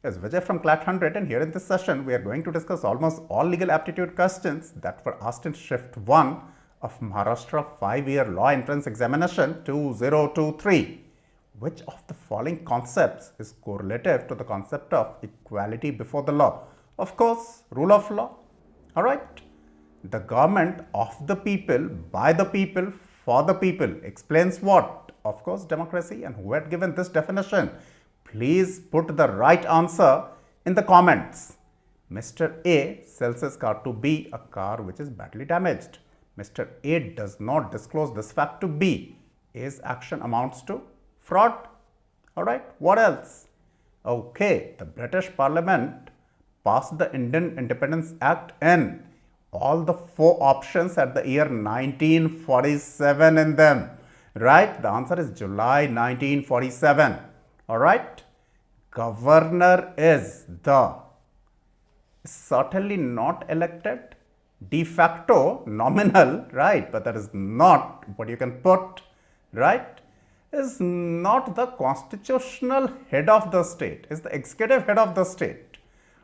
Yes, Vijay from Clat 100, and here in this session we are going to discuss almost all legal aptitude questions that were asked in Shift 1 of Maharashtra 5-year Law Entrance Examination 2023. Which of the following concepts is correlative to the concept of equality before the law? Of course, rule of law. Alright. The government of the people, by the people, for the people explains what? Of course, democracy. And who had given this definition? Please put the right answer in the comments. Mr. A sells his car to B, a car which is badly damaged. Mr. A does not disclose this fact to B. A's action amounts to fraud. Alright, what else? Okay, the British Parliament passed the Indian Independence Act in all the 4 options at the year 1947 in them. Right, the answer is July 1947. Alright, governor is certainly not elected, de facto, nominal, right, but that is not what you can put, right, is not the constitutional head of the state, is the executive head of the state.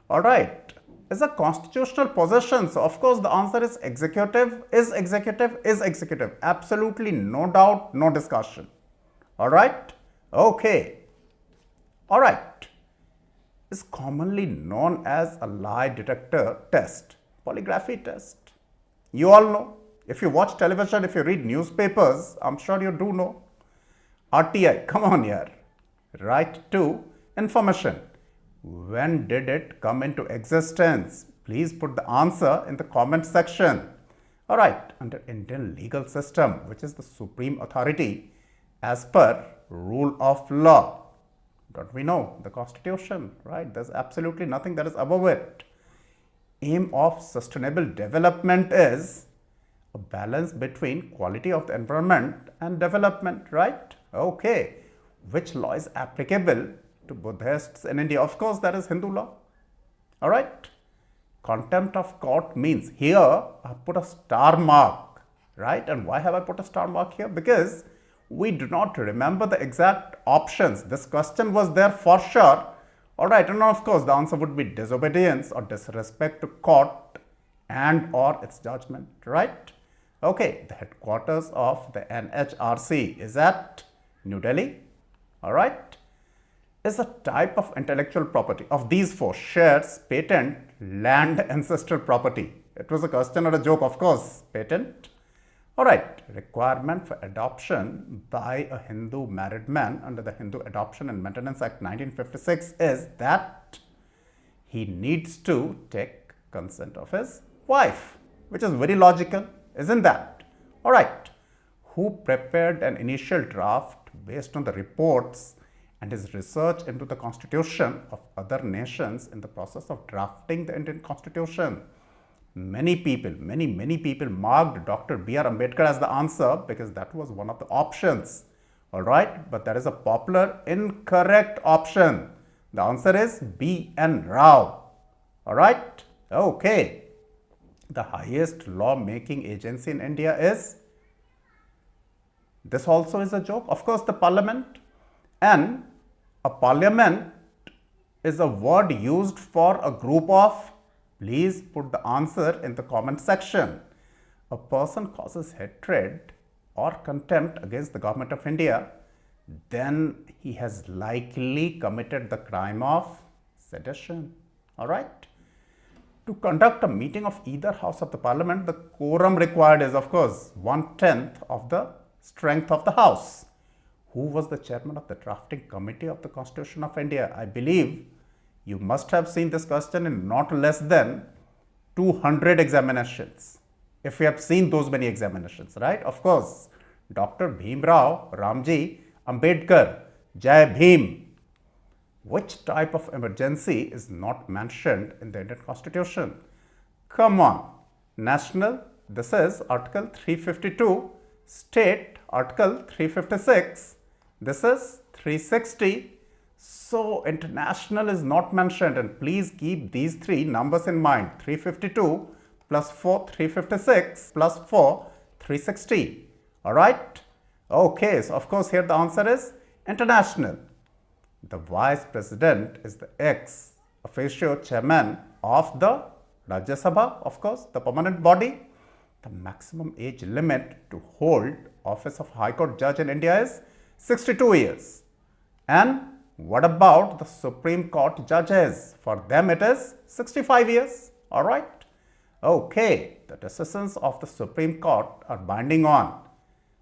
Alright, is a constitutional possession. So, of course, the answer is executive, is executive, is executive. Absolutely no doubt, no discussion. Alright, okay. Alright, is commonly known as a lie detector test, polygraphy test. You all know, if you watch television, if you read newspapers, I'm sure you do know. RTI, come on here, right to information. When did it come into existence? Please put the answer in the comment section. Alright, under Indian legal system, which is the supreme authority as per rule of law. Don't we know? The Constitution, right? There's absolutely nothing that is above it. Aim of sustainable development is a balance between quality of the environment and development, right? Okay. Which law is applicable to Buddhists in India? Of course, that is Hindu law. Alright. Contempt of court means, here I put a star mark, right? And why have I put a star mark here? Because we do not remember the exact options. This question was there for sure. Alright, and of course, the answer would be disobedience or disrespect to court and or its judgment, right? Okay, the headquarters of the NHRC is at New Delhi. Alright, is a type of intellectual property of these 4: shares, patent, land, ancestral property. It was a question or a joke, of course. Patent. Alright, requirement for adoption by a Hindu married man under the Hindu Adoption and Maintenance Act 1956 is that he needs to take consent of his wife, which is very logical, isn't that? Alright, who prepared an initial draft based on the reports and his research into the constitution of other nations in the process of drafting the Indian Constitution? Many people marked Dr. B.R. Ambedkar as the answer because that was one of the options. Alright, but that is a popular incorrect option. The answer is B.N. Rao. Alright, okay. The highest law-making agency in India is, this also is a joke, of course, the parliament. And a parliament is a word used for a group of, please put the answer in the comment section. A person causes hatred or contempt against the government of India, then he has likely committed the crime of sedition. Alright. To conduct a meeting of either house of the parliament, the quorum required is, of course, 1/10 of the strength of the house. Who was the chairman of the drafting committee of the Constitution of India? I believe you must have seen this question in not less than 200 examinations. If you have seen those many examinations, right? Of course, Dr. Bhimrao Ramji Ambedkar, Jai Bhim. Which type of emergency is not mentioned in the Indian Constitution? Come on. National, this is Article 352. State, Article 356. This is 360. So, international is not mentioned, and please keep these 3 numbers in mind. 352 plus 4, 356 plus 4, 360. Alright? Okay, so of course here the answer is international. The vice president is the officio chairman of the Rajya Sabha, of course, the permanent body. The maximum age limit to hold office of High Court judge in India is 62 years. And what about the Supreme Court judges? For them it is 65 years. Alright. Okay. The decisions of the Supreme Court are binding on.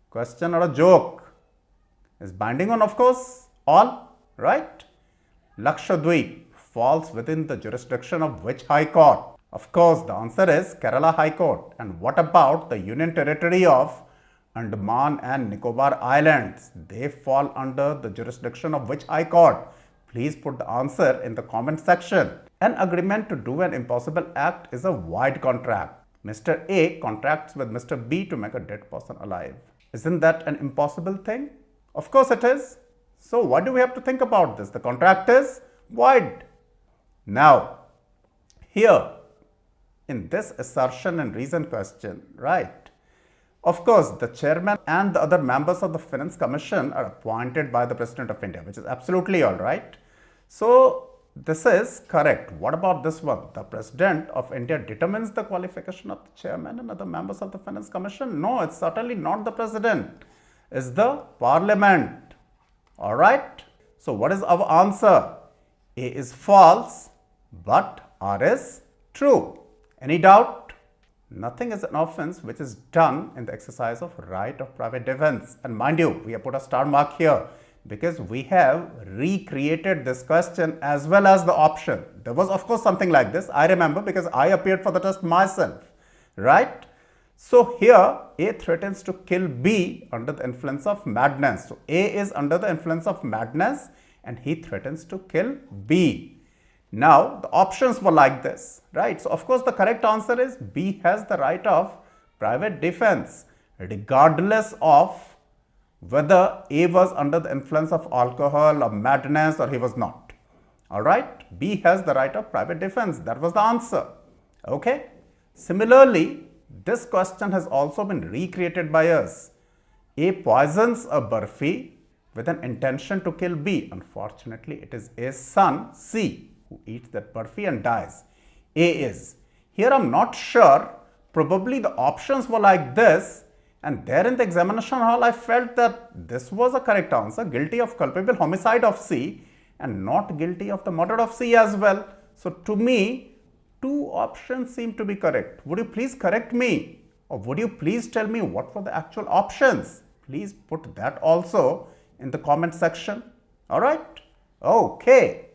Question or a joke? Is binding on, of course, all. Right. Lakshadweep falls within the jurisdiction of which High Court? Of course, the answer is Kerala High Court. And what about the Union Territory of Andaman and Nicobar Islands? They fall under the jurisdiction of which High Court? Please put the answer in the comment section. An agreement to do an impossible act is a void contract. Mr. A contracts with Mr. B to make a dead person alive. Isn't that an impossible thing? Of course it is. So what do we have to think about this? The contract is void. Now, here, in this assertion and reason question, right, of course, the chairman and the other members of the Finance Commission are appointed by the President of India, which is absolutely all right. So, this is correct. What about this one? The President of India determines the qualification of the chairman and other members of the Finance Commission? No, it's certainly not the President. It's the Parliament. All right. So, what is our answer? A is false, but R is true. Any doubt? Nothing is an offense which is done in the exercise of right of private defense. And mind you, we have put a star mark here because we have recreated this question as well as the option. There was, of course, something like this. I remember because I appeared for the test myself, right? So here A threatens to kill B under the influence of madness. So A is under the influence of madness and he threatens to kill B. Now, the options were like this, right? So, of course, the correct answer is B has the right of private defense regardless of whether A was under the influence of alcohol or madness or he was not. All right? B has the right of private defense. That was the answer. Okay? Similarly, this question has also been recreated by us. A poisons a barfi with an intention to kill B. Unfortunately, it is A's son, C, who eats that barfi and dies. A is. Here I'm not sure. Probably the options were like this. And there in the examination hall, I felt that this was a correct answer. Guilty of culpable homicide of C and not guilty of the murder of C as well. So to me, two options seem to be correct. Would you please correct me? Or would you please tell me what were the actual options? Please put that also in the comment section. All right. Okay.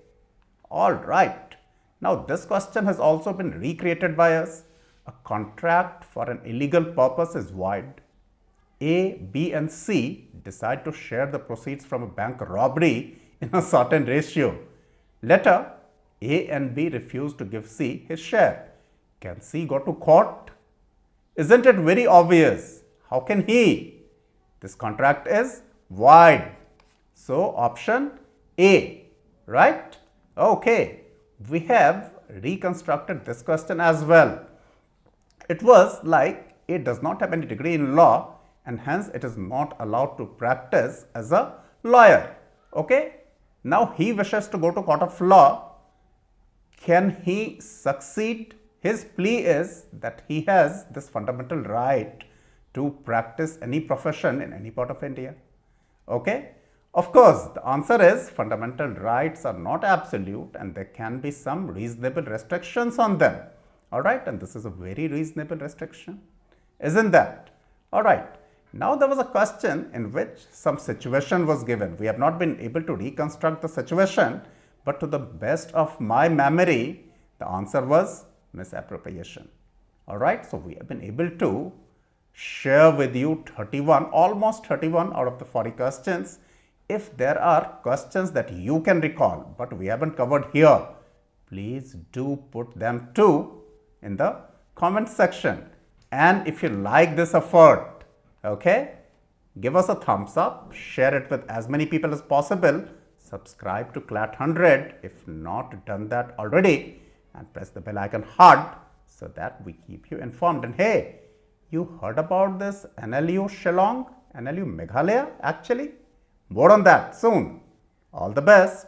All right. Now, this question has also been recreated by us. A contract for an illegal purpose is void. A, B and C decide to share the proceeds from a bank robbery in a certain ratio. Later, A and B refuse to give C his share. Can C go to court? Isn't it very obvious? How can he? This contract is void. So, option A, right? Okay, we have reconstructed this question as well. It was like A does not have any degree in law and hence it is not allowed to practice as a lawyer. Okay, now he wishes to go to court of law. Can he succeed? His plea is that he has this fundamental right to practice any profession in any part of India. Okay. Of course, the answer is fundamental rights are not absolute and there can be some reasonable restrictions on them. Alright, and this is a very reasonable restriction, isn't that? Alright, now there was a question in which some situation was given. We have not been able to reconstruct the situation, but to the best of my memory, the answer was misappropriation. Alright, so we have been able to share with you 31, almost 31 out of the 40 questions. If there are questions that you can recall, but we haven't covered here, please do put them too in the comment section. And if you like this effort, okay, give us a thumbs up, share it with as many people as possible, subscribe to CLAT 100 if not done that already, and press the bell icon hard so that we keep you informed. And hey, you heard about this NLU Shillong, NLU Meghalaya actually? More on that soon. All the best.